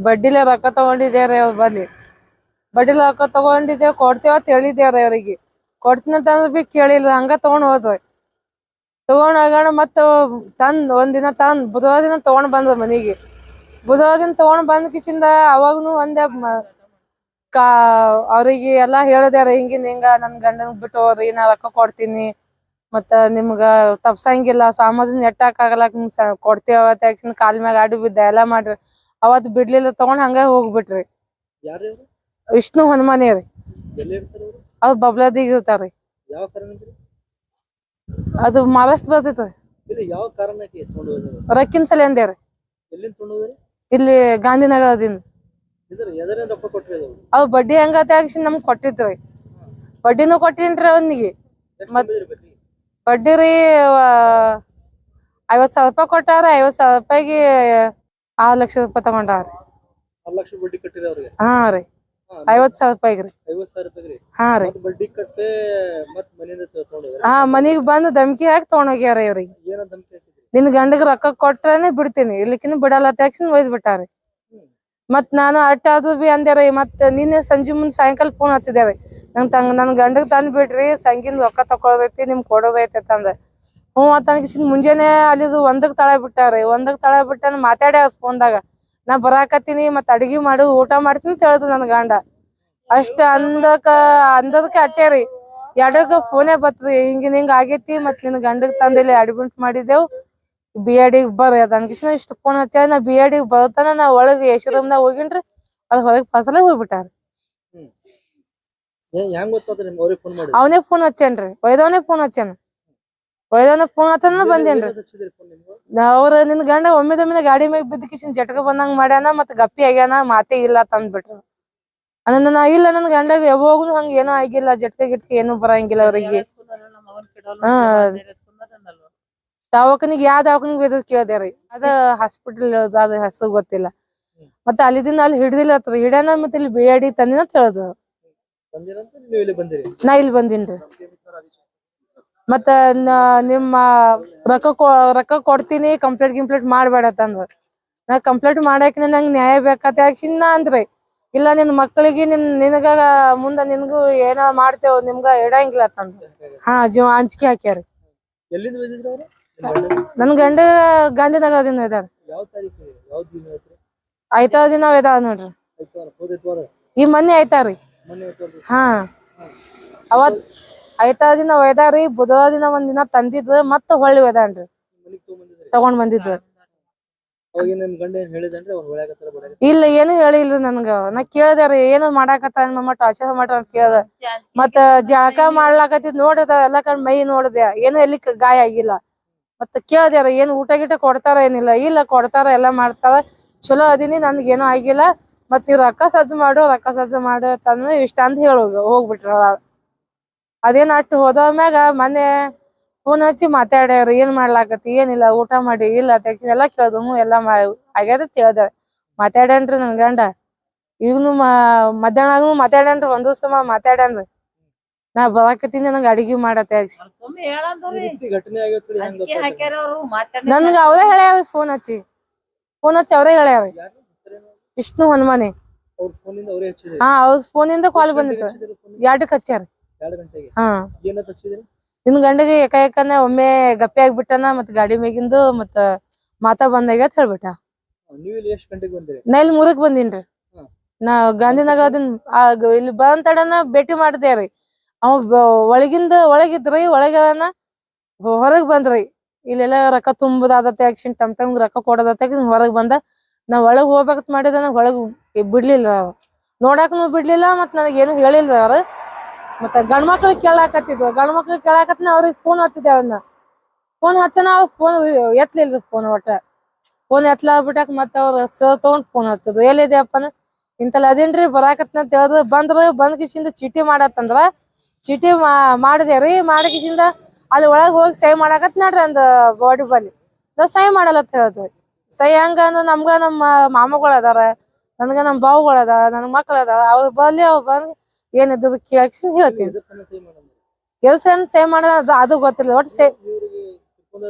ಬಡ್ಡಿಲೆ ರೊಕ್ಕ ತಗೊಂಡಿದ್ದೇವ್ರಿ ಅವ್ರ ಬಲ್ಲಿ. ಬಡ್ಡಿಲೆ ರೊಕ್ಕ ತಗೊಂಡಿದ್ದೇವ್ ಕೊಡ್ತೇವ ಅಂತ ಹೇಳಿದ್ದೇವ್ರಿ ಅವ್ರಿಗೆ. ಕೊಡ್ತೀನಂತ ಬಿ ಕೇಳಿಲ್ಲ, ಹಂಗ ತಗೊಂಡ್ ಹೋದ್ರಿ. ತಗೊಂಡ್ ಹೋಗೋಣ ಮತ್ತ ಒಂದಿನ ಬುಧವಾರ ದಿನ ತಗೊಂಡ್ ಬಂದ್ರ ಮನಿಗೆ. ಬುಧವಾರ ದಿನ ತಗೊಂಡ್ ಬಂದ್ ಕಿಸಿಂದ ಅವಾಗ್ನು ಒಂದೇ ಅವ್ರಿಗೆ ಎಲ್ಲಾ ಹೇಳಿದ್ಯಾರ, ಹಿಂಗ ನನ್ ಗಂಡನ್ ಬಿಟ್ಟು ಹೋಗ್ರಿ, ನಾ ರೊಕ್ಕ ಕೊಡ್ತೀನಿ, ಮತ್ತ ನಿಮ್ಗ ತಪ್ಸಂಗಿಲ್ಲ, ಸಮಾಜನ್ ನೆಟ್ಟಾಕಾಗಲ್ಲ, ಕೊಡ್ತೇವ ತಕ್ಷಣ ಕಾಲ್ ಮ್ಯಾಗ ಆಡಿ ಬಿದ್ದ ಎಲ್ಲಾ ಮಾಡ್ರಿ. ಅವತ್ ಬಿಡ್ಲಿಲ್ಲ, ತಗೊಂಡ್ ಹಂಗ ಹೋಗ್ಬಿಟ್ರಿ. ವಿಷ್ಣು ಹನುಮಾನಿ ರೀ. ಅವ್ರ ಬಬ್ಲಾದಿಗ್ ಇರ್ತಾರ್ರಿ. ಅದು ಮಹಾರಾಷ್ಟ್ರ ಬರ್ತೈತ್ರಿ. ರೊಕ್ಕಿನ ಸಲ ಅಂದೇವ್ರಿ. ಇಲ್ಲಿ ಗಾಂಧಿನಗರದಿಂದ. ಅವ್ ಬಡ್ಡಿ ಹಂಗ ತಕ್ಷಣ ನಮ್ಗ್ ಕೊಟ್ಟಿದ್ರಿ. ಬಡ್ಡಿನೂ ಕೊಟ್ಟಿನ್ರಿ ಅವನಿಗೆ. ಮತ್ ಬಡ್ಡಿ ರೀ 50,000 ರೂಪಾಯಿ ಕೊಟ್ಟಾರ. 50,000 ರೂಪಾಯಿಗೆ 6 ಲಕ್ಷ ರೂಪಾಯಿ ತಗೊಂಡಾರ್ರಿ. ಹಾ ರೀ, 50,000 ರೂಪಾಯಿಗೆ ರೀ. ಹಾ ರೀ. ಹಾ, ಮನಿಗ್ ಬಂದ್ ಧಮ್ಕಿ ಹಾಕಿ ತಗೊಂಡ್ ಹೋಗ್ಯಾರ ಇವ್ರಿಗೆ. ನಿನ್ ಗಂಡಗ್ ರೊಕ್ಕ ಕೊಟ್ರೇನೆ ಬಿಡ್ತೀನಿ, ಇಲ್ಲಿಕಿನ ಬಿಡಲ್ಲ ತಕ್ಷಣ ಒಯ್ದ್ ಬಿಟ್ಟಾರಿ. ಮತ್ ನಾನು ಅಟ್ಟಾದ್ರು ಬಿ ಅಂದೇರಿ. ಮತ್ ನಿನ್ನೆ ಸಂಜೆ ಮುಂದ್ ಸಾಯಂಕಾಲ ಫೋನ್ ಹಚ್ಚಿದೇವ್ರಿ. ನನ್ ಗಂಡಗ್ ತಂದ್ ಬಿಡ್ರಿ, ಸಂಗಿನ್ ರೊಕ್ಕ ತಕೊಳದೈತಿ, ನಿಮ್ ಕೊಡೋದೈತಿ ಅಂದ. ಹ್ಞೂ ಅಂತ ಮುಂಜಾನೆ ಅಲ್ಲಿದು 1ಕ್ಕೆ ತಳ ಬಿಟ್ಟಾರಿ. 1ಕ್ಕೆ ತಳ ಬಿಟ್ಟ ಮಾತಾಡ್ಯಾರ ಫೋನ್ದಾಗ. ನಾ ಬರಾಕತ್ತೀನಿ, ಮತ್ ಅಡ್ಗಿ ಮಾಡು, ಊಟ ಮಾಡ್ತೀನಿ ಅಂತ ಹೇಳ್ದ ನನ್ ಗಂಡ. ಅಷ್ಟ ಅಂದದಕ್ಕೆ ಅಟ್ಟೇರಿ. 2ಕ್ಕೆ ಫೋನೇ ಬತ್ರಿ, ಹಿಂಗ ಆಗೇತಿ, ಮತ್ ನಿನ್ ಗಂಡಗ್ ತಂದಿಲ್ಲಿ ಅಡ್ಮಿಟ್ ಮಾಡಿದೇವ್, BID ಬರ್ರಿ ಅದ್ ಅಂಕಿಸಿನ ಇಷ್ಟ ಫೋನ್ ಹಚ್ಚಾರ. ನಾ BID ಬರ್ತಾನ ನಾ ಒಳಗ್ AC ರೂಮ್ನಾಗ ಹೋಗಿನ್ರಿ. ಅದ್ ಹೊರಗ್ ಫಸಲ ಹೋಗ್ಬಿಟ್ಟಾರ. ಅವನೇ ಫೋನ್ ಹಚ್ಚೇನ್ರಿ. ಒಯ್ದವನೇ ಫೋನ್ ಹಚ್ಚಾನ. ಬಂದೇನ್ರಿ. ಅವ್ರ ನಿನ್ ಗಂಡ ಒಮ್ಮೆದೊಮ್ಮೆ ಗಾಡಿ ಮ್ಯಾಗ ಬಿದ್ದ ಕಿಸಿನ್ ಜಟಕ ಬಂದಂಗ ಮಾಡ್ಯಾನ, ಮತ್ ಗಪ್ಪಿ ಆಗ್ಯಾನ, ಮಾತೇ ಇಲ್ಲ ತಂದ್ಬಿಟ್ರು. ನಾ ಇಲ್ಲ, ನನ್ ಗಂಡಗ ಯಾವಾಗ್ಲೂ ಹಂಗ ಏನೋ ಆಗಿಲ್ಲ, ಜಟ್ಕೆ ಗಿಟ್ಕೆ ಏನು ಬರಂಗಿಲ್ಲ ಅವ್ರಿಗೆ. ದವಾಖಾನಿಗ್ ಯಾವ ದವಾಖಾನಿಗ್ ಬೇಕ ಕೇಳ್ದೇವ್ರಿ. ಅದ ಹಾಸ್ಪಿಟಲ್ ಅದ ಹೆಸರು ಗೊತ್ತಿಲ್ಲ. ಮತ್ತೆ ಅಲ್ಲಿದಿಂದ ಅಲ್ಲಿ ಹಿಡ್ದಿಲ್ಲತ್ರಿ. ಹಿಡ್ಯಾನ ಮತ್ತೆ ಇಲ್ಲಿ BID ತಂದಿನ ಅಂತ ಹೇಳ್ದ. ನಾ ಇಲ್ಲಿ ಬಂದಿನ್ರಿ. ಮತ್ತ ನಿಮ್ಮ ರೊಕ್ಕ ಕೊಡ್ತೀನಿ, ಕಂಪ್ಲೇಂಟ್ ಮಾಡ್ಬೇಡತ್ತಂದ್ರ. ನಾ ಕಂಪ್ಲೇಂಟ್ ಮಾಡಾಕ ನಂಗೆ ನ್ಯಾಯ ಬೇಕತ್ತ ಯಾಕ್ಷಿನ್ನ ಅಂದ್ರಿ. ಇಲ್ಲ, ನಿನ್ ಮಕ್ಳಿಗೆ ನಿನಗ ಮುಂದ ನಿನ್ಗೂ ಏನ ಮಾಡ್ತೇವ, ನಿಮ್ಗ ಇಡಂಗಿಲ್ಲ ಅಂತಂದ. ಹಾ, ಅಂಜಿಕೆ ಹಾಕ್ಯಾರಿ. ನನ್ ಗಂಡ ಗಾಂಧಿನಗರದಿಂದ ಇದಾರ. ಆಯ್ತಾರ ದಿನ ಇದಾವ ನೋಡ್ರಿ. ಈ ಮೊನ್ನೆ ಆಯ್ತಾವ್ರಿ. ಹಾ, ಅವತ್ ಆಯ್ತಾರ ದಿನ ಒಯ್ದಾರಿ. ಬುಧವಾರ ದಿನ ಒಂದಿನ ತಂದಿದ್ರ, ಮತ್ತ ಹೊಳ್ಳಿ ಒಯ್ದಾನ್ರಿ. ತಗೊಂಡ್ ಬಂದಿದ್ರ. ಇಲ್ಲ, ಏನು ಹೇಳಿಲ್ರಿ ನನ್ಗ. ನಾ ಕೇಳ್ದಾರಿ, ಏನು ಮಾಡಾಕತ್ತ ನಮ್ಮ ಟಾರ್ಚರ್ ಮಾಡ್ರ ಅಂತ ಕೇಳ್ದ. ಮತ್ತ ಜಳಕ ಮಾಡ್ಲಾಕತ್ತಿದ್ ನೋಡ್ದ ಎಲ್ಲಾ ಕಡೆ ಮೈ ನೋಡ್ದ, ಏನು ಎಲ್ಲಿ ಗಾಯ ಆಗಿಲ್ಲ. ಮತ್ ಕೇಳ್ದ್ಯಾರ, ಏನ್ ಊಟ ಗೀಟ ಕೊಡ್ತಾರ ಏನಿಲ್ಲ. ಇಲ್ಲ, ಕೊಡ್ತಾರ, ಎಲ್ಲಾ ಮಾಡ್ತಾರ, ಚಲೋ ಅದೀನಿ, ನನ್ಗ ಏನೂ ಆಗಿಲ್ಲ. ಮತ್ ನೀವ್ ರೊಕ್ಕ ಸಜ್ಜು ಮಾಡು ತಂದ್ರ ಇಷ್ಟ ಅಂತ ಹೋಗ್ಬಿಟ್ರ. ಅದೇನ್ ಅಷ್ಟು ಹೋದಮ್ಯಾಗ ಮೊನ್ನೆ ಫೋನ್ ಹಚ್ಚಿ ಮಾತಾಡ್ಯಾರ. ಏನ್ ಮಾಡ್ಲಾಕತಿ, ಏನಿಲ್ಲ, ಊಟ ಮಾಡಿ ಇಲ್ಲ ತಕ್ಷಣ ಎಲ್ಲಾ ಕೇಳ್ದ. ಎಲ್ಲಾ ಆಗ್ಯಾದ ಕೇಳ್ದ. ಮಾತಾಡ್ಯಾನ್ರಿ ನನ್ ಗಂಡ. ಇವ್ನು ಮಧ್ಯಾಹ್ನ ಮಾತಾಡ್ಯಾನ್ರಿ. ಒಂದ್ ದಿವ್ಸ ಮಾತಾಡ್ಯಾನ್ರಿ. ನಾ ಬರಾಕತ್ತೀನಿ, ನನಗ್ ಅಡಿಗೆ ಮಾಡತ್ತ ನನ್ಗ ಅವರೇ ಹೇಳ್ಯಾರ. ಫೋನ್ ಹಚ್ಚಿ ಅವರೇ ಹೇಳ್ಯಾರ. ವಿಷ್ಣು ಹನುಮಾನಿ. ಹಾ, ಅವ್ರ ಫೋನಿಂದ ಕಾಲ್ ಬಂದಿತ್ತು. 2ಕ್ಕೆ ಹಚ್ಚಾರ. ಹಾ, ನಿನ್ ಗಂಡಗೆ ಏಕಾಏಕನೆ ಒಮ್ಮೆ ಗಪ್ಪಿ ಆಗ್ಬಿಟ್ಟನ, ಮತ್ ಗಾಡಿ ಮ್ಯಾಗಿಂದು ಮತ್ತ ಮಾತಾ ಬಂದಾಗ್ಯ ಅಂತ ಹೇಳ್ಬಿಟ್ಟ. ನಾ ಇಲ್ಲಿ 3ಕ್ಕೆ ಬಂದೀನ್ರಿ. ನಾ ಗಾಂಧಿನಗರದಿಂದ ಇಲ್ಲಿ ಬಂತಡನ ಭೇಟಿ ಮಾಡ್ದೇವ್ರಿ. ಅವ ಒಳಗಿದ್ರಿ. ಒಳಗನ ಹೊರಗ್ ಬಂದ್ರಿ. ಇಲ್ಲೆಲ್ಲಾ ರೊಕ್ಕ ತುಂಬುದಾದತ್ತ ಯಾಕ್ಷನ್ ಟಮ್ ರೊಕ್ಕ ಕೊಡೋದತ್ತ ಹೊರಗ್ ಬಂದ. ನಾವ್ ಒಳಗ್ ಹೋಗ್ಬೇಕತ್ ಮಾಡಿದ, ಒಳಗ್ ಬಿಡ್ಲಿಲ್ಲ. ನೋಡಾಕನು ಬಿಡ್ಲಿಲ್ಲ, ಮತ್ ನನಗ್ ಏನು ಹೇಳಿಲ್ಲ ಅವ್ರ. ಮತ್ತ ಗಂಡ್ಮಕ್ಳಿಗೆ ಕೇಳಾಕತ್ತಿದ್ವ. ಅವ್ರಿಗೆ ಫೋನ್ ಹಚ್ಚಿದೆ. ಫೋನ್ ಹಚ್ಚನ, ಅವ್ರ ಫೋನ್ ಎತ್ಲಿಲ್ರಿ. ಫೋನ್ ಎತ್ಲ ಬಿಟ್ಟಾಕ್ ಮತ್ ಅವ್ರ ತಗೊಂಡ್ ಫೋನ್ ಹಚ್ಚದು. ಎಲ್ಲಿದ್ಯಪ್ಪನ, ಇಂತಲ್ಲ ಅದೇನ್ರಿ, ಬರಾಕತ್ನ ಅಂತ ಹೇಳ್ದ. ಬಂದ್ ಕಿಸಿಂದ ಚೀಟಿ ಮಾಡತ್ತಂದ್ರ. ಚೀಟಿ ಮಾಡಿದೇವ್ರಿ. ಮಾಡಿಕಿಸಿಂದ ಅಲ್ಲಿ ಒಳಗ್ ಹೋಗಿ ಸಹಿ ಮಾಡಾಕತ್ ನೋಡ್ರಿ, ಒಂದ್ ಬಾಡಿ ಬಲ್ಲಿ. ನಾ ಸಹಿ ಮಾಡಲತ್ ಹೇಳ್ದ್ರಿ. ಸಹಿ ಹಂಗ ನಮ್ಗ ನಮ್ಮ ಮಾಮಗಳು ಅದಾರ, ನನ್ಗ ನಮ್ ಬಾವುಗಳು ಅದಾರ, ನನ್ ಮಕ್ಳ ಅದಾರ. ಅವ್ರ ಬಲ್ಲಿ ಬಂದ್ ಏನಿದ್ರು ಕೇಳ್ಕಿ ಹೇಳ್ತೀನಿ. ಸಹಿ ಮಾಡೋದು ಅದು ಗೊತ್ತಿಲ್ಲ. ಒಟ್ಟು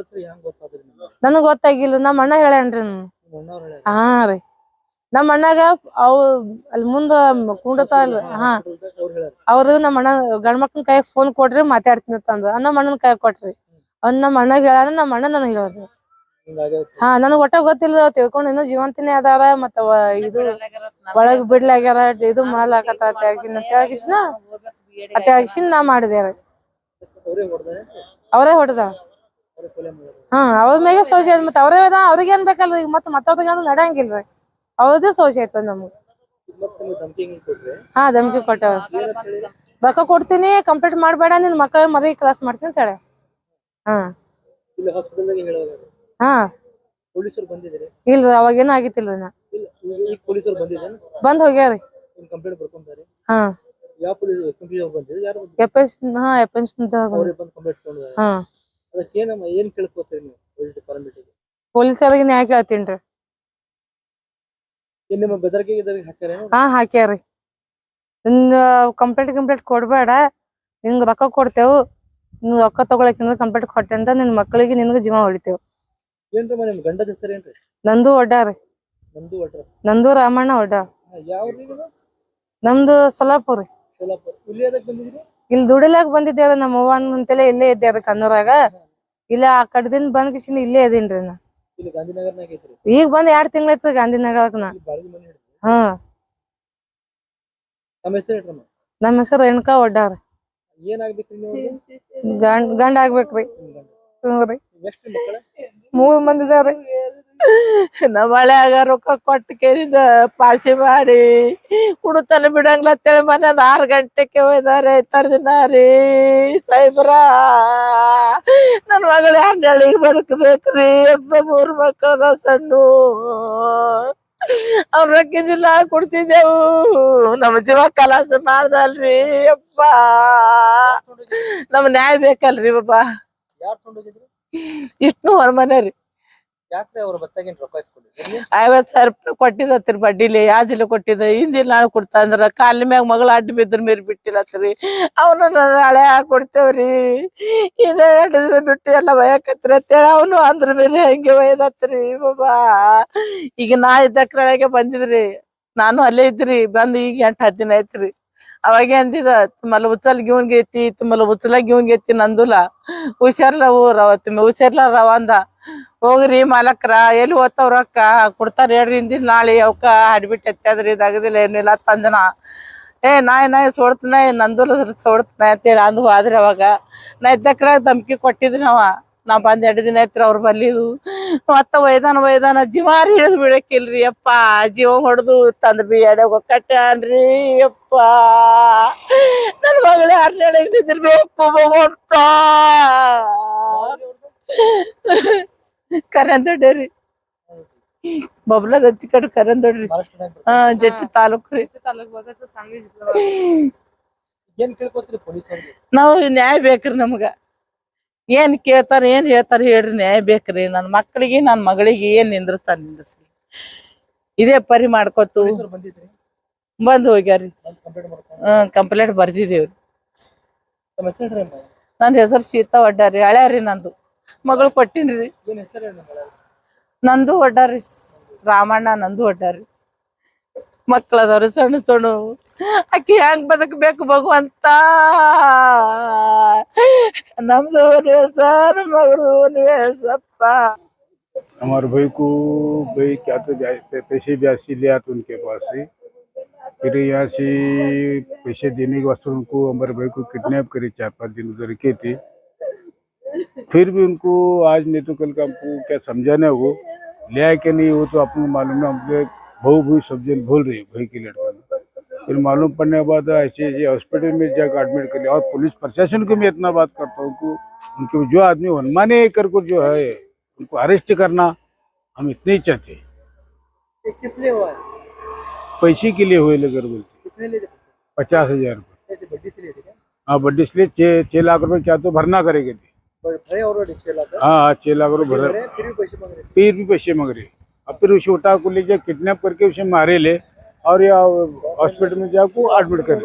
ನನಗ್ ಗೊತ್ತಾಗಿಲ್ಲ. ನಮ್ಮ ಅಣ್ಣ ಹೇಳ್ಯಾನ್ರಿ. ಹಾ ರೀ. ನಮ್ಮ ಅಣ್ಣಗ ಅವ್ ಅಲ್ಲಿ ಮುಂದ ಕುಂಡತ ಹಾ ಅವ್ರು ನಮ್ಮ ಅಣ್ಣ ಗಂಡ್ ಮಕ್ಳನ್ ಕೈ ಫೋನ್ ಕೊಡ್ರಿ ಮಾತಾಡ್ತೀನಿ ತಂದ ನಮ್ಮ ಅಣ್ಣನ ಕೈ ಕೊಟ್ರಿ ಅವ್ನ್ ನಮ್ಮ ಅಣ್ಣಗ್ ಹೇಳಾನ ನಮ್ಮ ಅಣ್ಣ ನನಗ್ ಹೇಳೋದು. ಹಾ ನನಗ್ ಒಟ್ಟ ಗೊತ್ತಿಲ್ಲ ತಿಳ್ಕೊಂಡ್ ಇನ್ನೂ ಜೀವಂತಿನೇ ಅದಾರ ಮತ್ತ ಇದು ಒಳಗ್ ಬಿಡ್ಲಾಗ್ಯಾರ ಇದು ಮಾಡ್ಲಾಕತ್ತ ಅತ್ಯಾಗಿಸಿನ ನಾ ಮಾಡಿದೆ ಅವರೇ ಹೊಡೆದ. ಹಾ ಅವ್ರ ಮ್ಯಾಗೆ ಸೋಜಿ ಅದ್ ಮತ್ತ ಅವ್ರೇ ಅವ್ರಿಗೆ ಏನ್ ಬೇಕಲ್ರಿ ಮತ್ತವ್ರಿಗೆ ನಡಂಗಿಲ್ರಿ ಅವ್ರದೇ ಸೋಜಿ ಆಯ್ತದ ನಮ್ಗ. ಹಾ ಧಮ್ಕಿ ಕೊಟ್ಟವ ರೊಕ್ಕ ಕೊಡ್ತೀನಿ ಕಂಪ್ಲೀಟ್ ಮಾಡ್ಬೇಡ ನಿನ್ ಮಕ್ಕಳ ಮದ್ವಿ ಕ್ಲಾಸ್ ಮಾಡ್ತೀನಿ ಅಂತ ಹೇಳ. ಹಾ ಹಾ ಇಲ್ರಿ ಅವಾಗೇನು ಆಗಿತ್ತಿಲ್ರಿ ಬಂದ್ ಹೋಗ್ಯಾರಿ. ಹಾ ಪೊಲೀಸರಿಗೆ ನ್ಯಾಯ ಕೇಳ್ತೀನ್ರಿ. ಹಾ ಹಾಕ್ಯಾರಿ ಕಂಪ್ಲೇಂಟ್ ಕೊಡ್ಬೇಡ ನಿನ್ಗ ರೊಕ್ಕ ಕೊಡ್ತೇವು ನೀವ್ ರೊಕ್ಕ ತಗೊಳಕ್ ಕಂಪ್ಲೇಂಟ್ ಕೊಟ್ಟೆ ಅಂತ ನಿನ್ ಮಕ್ಕಳಿಗೆ ನಿನ್ಗ ಜೀವ ಹೊಡಿತೇವ್. ನಂದು ಒಡ್ಡಾರಿ ನಂದು ರಾಮಣ್ಣ ಒಡ್ಡ ನಮ್ದು ಸೊಲ್ಲಾಪುರ್. ಇಲ್ಲಿ ದುಡಿಲಾಕ್ ಬಂದಿದ್ದೇವ್ರ ನಮ್ಮ ಅವ್ವನ್ ಅಂತೆಲ್ಲ ಇಲ್ಲೇ ಇದ್ದೇವ್ರಿ ಕನ್ನೂರಾಗ. ಇಲ್ಲ ಆ ಕಡ್ದಿಂದ ಬಂದ್ ಕಿಶಿಂದ ಇಲ್ಲೇ ಇದೀನ್ರಿ ನಾ ಈಗ ಬಂದ್ 2 ತಿಂಗ್ಳಾಯ್ತು ಗಾಂಧಿನಗರಕ್ ನಾ. ಹಾ ನಮ್ಮ ಹೆಸರು ರೇಣುಕಾ ಒಡ್ಡಾರ. ಗಂಡ ಆಗ್ಬೇಕ್ರಿ. 3 ಮಂದಿ ಇದಾವ್ರಿ. ನಮ್ಮ ಹಳ್ಯಾಗ ರೊಕ್ಕ ಕೊಟ್ಟು ಕೇರಿದ ಪಾರ್ಸಿ ಮಾಡಿ ಕುಡುತನ ಬಿಡಂಗ್ಲ ಅಂತೇಳಿ ಮನ್ಯಾಗ 6 ಗಂಟೆಗೆ ಹೋಯ್ದಾರೆ ತರ್ದಿನ ರೀ ಸಾಯಿಬ್ರ ನನ್ ಮಗಳ 12 ಬದುಕಬೇಕ್ರಿ. 3 ಮಕ್ಕಳದ ಸಣ್ಣ ಅವ್ರ ರೊಕ್ಕಿದ್ದಿಲ್ಲ ಕೊಡ್ತಿದ್ದೆವು ನಮ್ಮ ಜೀವ ಕಲಾಸ ಮಾಡ್ದಲ್ರಿ ಅಪ್ಪ ನಮ್ ನ್ಯಾಯ ಬೇಕಲ್ರಿ ಬಾಬಾ. ಇಷ್ಟು ಹೊರಮನೆ ರೀ 50,000 ರೂಪಾಯಿ ಕೊಟ್ಟಿದತ್ರಿ ಬಡ್ಡಿಲಿ ಯಾಜಿಲಿ ಕೊಟ್ಟಿದ್ದ ಹಿಂದಿಲ್ ನಾಳೆ ಕೊಡ್ತಾ ಅಂದ್ರ ಕಾಲಿ ಮ್ಯಾಗ ಮಗಳ ಅಡ್ಡ ಬಿದ್ರ ಮೇರಿ ಬಿಟ್ಟಿಲ್ಲತ್ರಿ ಅವನು ನಾಳೆ ಕೊಡ್ತೇವ್ರಿ ಇನ್ನ 2 ದಿನ ಬಿಟ್ಟು ಎಲ್ಲ ಒಯ್ಯಾಕತ್ರಿ ಅಂತೇಳಿ ಅವನು ಅಂದ್ರ ಮೇಲೆ ಹಂಗೆ ಒಯ್ದತ್ರಿ ಬಾಬಾ. ಈಗ ನಾ ಇದ್ದಕ್ರೊಳಗೆ ಬಂದಿದ್ರಿ ನಾನು ಅಲ್ಲೇ ಇದ್ರಿ ಬಂದ್ ಈಗ 8-10 ದಿನ ಆಯ್ತ್ರಿ. ಅವಾಗೆ ಅಂದಿದ तुम्हाला उचल घेऊन घेती तुम्हाला उचला घेऊन घेती ನಂದುಲ ಹುಷಾರ್ಲ ರವಂದ ಹೋಗ್ರಿ ಮಾಲಕ್ರ ಎಲ್ಲಿ ಓದ್ತಾವ್ ರೊಕ್ಕ ಕೊಡ್ತಾರ ಹೇಳ್ರಿ ಹಿಂದಿನ ನಾಳೆ ಅವಕ್ಕ ಹಡ್ಬಿಟ್ಟು ಎತ್ತದ್ರಿ ದಗದಿಲ್ಲ ಏನಿಲ್ಲ ತಂದನ ನಾಯಿ ಸೋಡ್ತನ ನಂದುಲ ಸೋಡ್ತನ ಅಂತೇಳಿ ಅಂದ್ ಹೋದ್ರಿ. ಅವಾಗ ನಾ ಇದ್ದಕ್ರ ಧಮ್ಕಿ ಕೊಟ್ಟಿದ್ರಿ ನಾ ಬಂದ್ 2 ದಿನ ಆಯ್ತ್ರಿ ಅವ್ರ ಬಲ್ಲಿದು ಮತ್ತ ಒಯ್ದಾನ ಜೀವಾರಿ ಹಿಡಿದ್ ಬಿಡಕಿಲ್ರಿ ಅಪ್ಪ ಜೀವ ಹೊಡ್ದು ತಂದ್ ಬಿ ಎಡೆಗ್ ಒಕ್ಕಟ್ಟಾನ್ರಿ ಅಪ್ಪ. ನನ್ ಮಗಳ 12 ಇದ್ದಿರ್ಬೇಕು ಭಗವಂತ. ಕರಂದೊಡ್ಡೇರಿ ಬಬ್ಲದ್ ಹಚ್ಚಿ ಕಡೆ ಕರಂದೊಡ್ರಿ ಜೊತೆ ತಾಲೂಕ್ ರೀ. ನಾವು ನ್ಯಾಯ ಬೇಕ್ರಿ ನಮ್ಗ ಏನ್ ಕೇಳ್ತಾರ ಏನ್ ಹೇಳ್ತಾರ ಹೇಳ್ರಿ ನ್ಯಾಯ ಬೇಕ್ರಿ. ನನ್ ಮಕ್ಕಳಿಗೆ ನನ್ ಮಗಳಿಗೆ ಏನ್ ನಿಂದ್ರಿಸ್ಲಿ ಇದೇ ಪರಿ ಮಾಡ್ಕೊತು ಬಂದ್ ಹೋಗ್ಯಾರಿ. ಕಂಪ್ಲೇಂಟ್ ಬರ್ದಿದೇವ್ರಿ. ನನ್ ಹೆಸರು ಸೀತಾ ಒಡ್ಡಾರಿ ಹಳ್ಯಾರಿ ನಂದು ಮಗಳು ಕೊಟ್ಟಿನ್ರಿ. ನಂದು ಒಡ್ಡಾರಿ ರಾಮಣ್ಣ ನಂದು ಒಡ್ಡಾರಿ ಮಕ್ಕಳದವ್ರು ಸಣ್ಣ ಆಕಿ ಹೆಂಗ್ ಬದುಕಬೇಕು ಭಗವಂತ. ನಮ್ದು ಸರ್ ಮಗಳು ಸಪ್ಪ. हमारे भाई को भाई क्या तो पैसे ब्यासी लिया तो उनके पास से फिर यहाँ से पैसे देने के वास्ते उनको हमारे भाई को किडनैप करे 4-5 दिन उधर रखे थे। फिर भी उनको आज नहीं तो कल का हमको क्या समझाना वो ले आए कि नहीं वो तो आपको मालूम है। हमको बहु सब जन बोल रहे भाई के लड़का फिर मालूम पड़ने के बाद ऐसे हॉस्पिटल में जाकर एडमिट कर लिया। और पुलिस प्रशासन को मैं इतना बात करता हूँ कि उनको जो आदमी हनुमाने कर जो है उनको अरेस्ट करना हम इतने ही चाहते। किस लिए हुआ है? पैसे के लिए हुए लेकर बोलते। कितने लिए? 50,000 रुपये। बड्डी से लिए थे क्या? हाँ बड्डी से लिए 6 लाख रुपए क्या तो भरना करेंगे थे। भरे और 6 लाख? हाँ 6 लाख रुपये भरे फिर भी पैसे मांग रहे। अब फिर उसे उठा को ले जाए किडनैप करके उसे मारे ले और या हॉस्पिटल में जाको एडमिट करे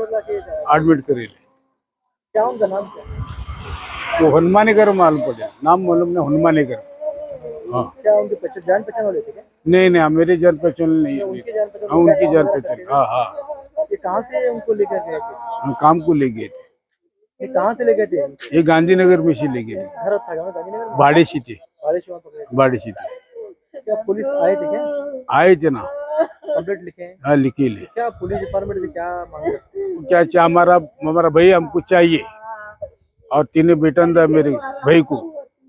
ले। क्या उनका नाम क्या? वो हनुमानेगर मालूम पड़ा नाम मालूम नहीं हनुमानेगर। हाँ क्या उनकी पहचान जान पहचान वाले थे क्या? नहीं नहीं मेरी जान पहचान नहीं है। उनकी जान पहचान हाँ उनकी जान पहचान, हाँ हाँ ये कहाँ से उनको लेकर गए थे? हाँ, काम को ले गए थे। ये कहाँ से लेकर थे? ये गांधीनगर में से ले गए थे, घर था क्या गांधीनगर में? बाड़े सी थे, बारिश वहाँ पकड़े थे। बाड़े सी थे। क्या पुलिस आए थे क्या? आए थे ना, कंप्लेंट लिखे हैं? हाँ लिखे ले। क्या पुलिस डिपार्टमेंट से क्या मांग रहे हैं? क्या चाहिए, हमारा हमारा भाई हमको चाहिए और तीन बेटन था मेरे भाई को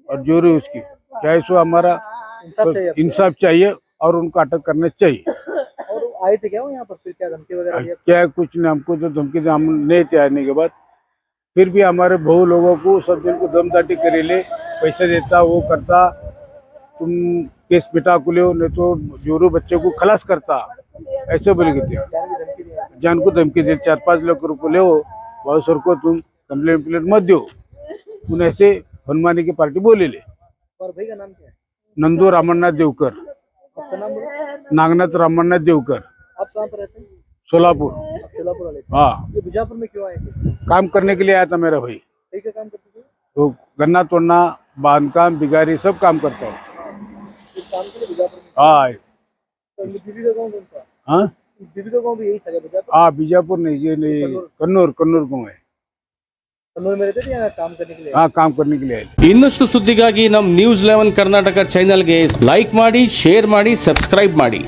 और जोरी उसकी, क्या है सो हमारा इंसाफ चाहिए आपको। इंसाफ चाहिए और उनको अटक करना चाहिए। और वो आए थे क्या वो यहाँ पर? फिर क्या धमकी वगैरह दिया? क्या कुछ नहीं, हमको तो धमकी दी, हम नहीं थे आने के बाद। फिर भी हमारे बहु लोगों को सब दिन को दमदाटी करेले, पैसा देता वो करता, तुम केस पिटा को ले नहीं तो जोरू बच्चे को खलास करता, ऐसे बोले थे। जान की धमकी दिया? जान को धमकी दे 4-5 लाख रुपये ले भाव सर को तुम कंप्लेंट मत दो, तुम ऐसे हनुमानी की पार्टी बोले ले। और भाई का नाम क्या है? नंदू रामन्नाथ देवकर, आपका नाम बोलो। नागनाथ रामन्नाथ देवकर, आप कहाँ पर रहते हैं? सोलापुर। आप सोलापुर वाले थे। हाँ ये बीजापुर में क्यों आए थे? काम करने के लिए आया था मेरा भाई, कई का काम करते थे? तो गन्ना तोड़ना, बांधकाम, बिगारी सब काम करता हूँ। इस काम के लिए बीजापुर में? हाँ तो दीदी का गाँव कौन सा? हाँ दीदी का गाँव भी यही था क्या बीजापुर? हाँ बीजापुर नहीं, ये नहीं कन्नूर गाँव है। कन्नूर में रहते थे यहाँ काम करने के लिए? हाँ काम करने के लिए आए। ಇನ್ನಷ್ಟು ಸುದ್ದಿಗಾಗಿ ನಮ್ಮ ನ್ಯೂಸ್ 11 ಕರ್ನಾಟಕ ಚಾನೆಲ್ಗೆ ಲೈಕ್ ಮಾಡಿ, ಶೇರ್ ಮಾಡಿ, ಸಬ್ಸ್ಕ್ರೈಬ್ ಮಾಡಿ.